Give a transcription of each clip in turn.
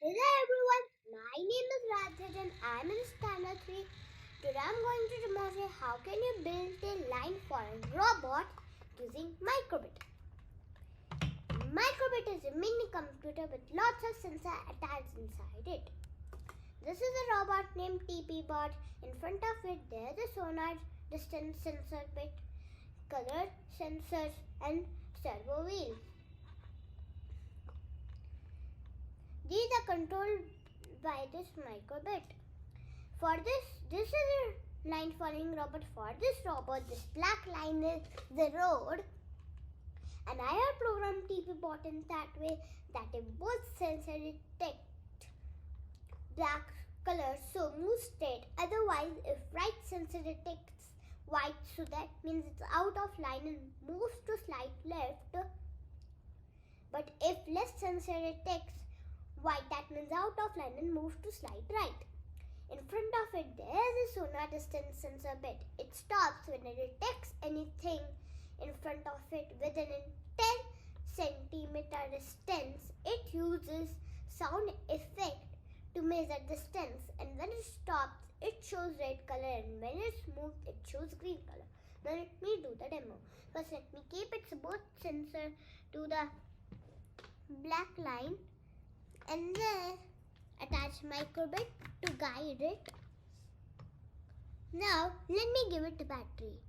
Hello everyone, my name is Rajat and I am in standard 3. Today I am going to demonstrate how can you build a line following robot using Microbit. Microbit is a mini computer with lots of sensors attached inside it. This is a robot named TP bot. In front of it there is a sonar, distance sensor bit, color sensors and servo wheels. These are controlled by this Microbit. For this is a line following robot. For this robot, this black line is the road. And I have programmed TP bot in that way that if both sensors detect black color, so move straight. Otherwise, if right sensor detects white, so that means it's out of line and moves to slight left. But if left sensor detects white, that means out of line and move to slight right. In front of it there is a sonar distance sensor bit. It stops when it detects anything in front of it within a 10 centimeter distance. It uses sound effect to measure distance, and when it stops it shows red color, and when it's moved it shows green color. Now let me do the demo. First let me keep its both sensor to the black line and then attach Microbit to guide it. Now let me give it the battery.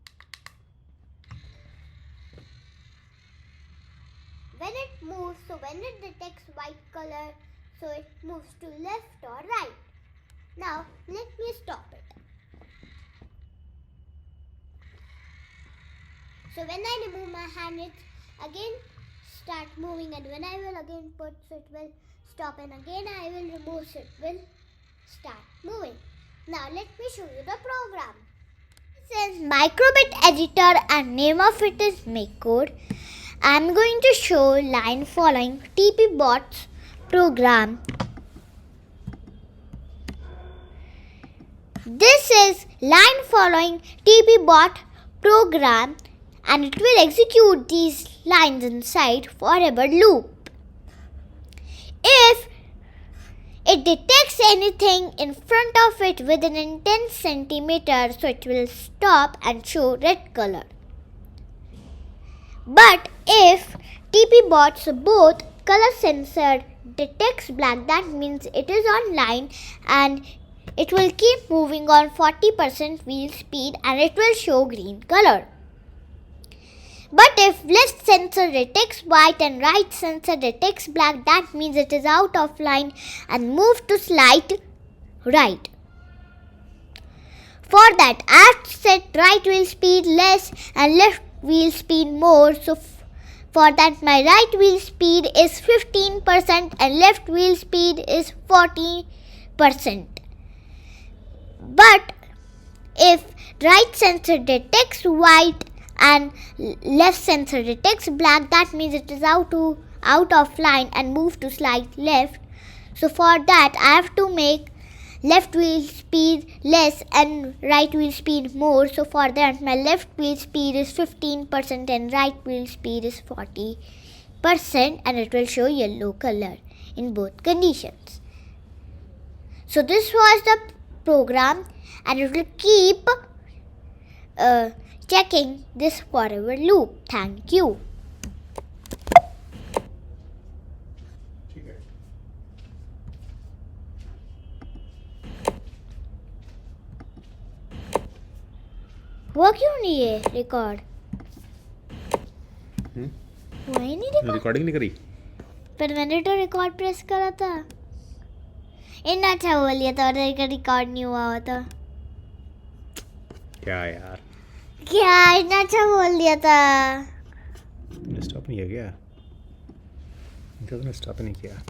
When it moves, so when it detects white color, so it moves to left or right. Now let me stop it. So when I remove my hand, it again start moving, and when I will again put, so it will stop, and again I will remove, so it will start moving. Now let me show you the program. It says Microbit editor and name of it is Make Code. I am going to show line following TP bots program. This is line following TP bot program, and it will execute these lines inside forever loop. If it detects anything in front of it within 10 centimeters, so it will stop and show red color. But if TP bots both color sensor detects black, that means it is on line and it will keep moving on 40% wheel speed and it will show green color. But if left sensor detects white and right sensor detects black, that means it is out of line and move to slight right. For that, I have set right wheel speed less and left wheel speed more. So for that, my right wheel speed is 15% and left wheel speed is 40%. But if right sensor detects white and left sensor detects black, that means it is out of line and move to slight left. So for that, I have to make left wheel speed less and right wheel speed more. So for that, my left wheel speed is 15% and right wheel speed is 40%, and it will show yellow color in both conditions. So this was the program, and it will keep checking this forever loop. Thank you. हुआ क्यों नहीं है record? हुआ ही नहीं recording नहीं करी, पर मैंने तो रिकॉर्ड प्रेस करा था। इतना अच्छा बोल लिया था और रिकॉर्ड नहीं हुआ होता। क्या यार, क्या इतना अच्छा बोल दिया था? स्टॉप नहीं किया क्या? इनका तो स्टॉप नहीं किया।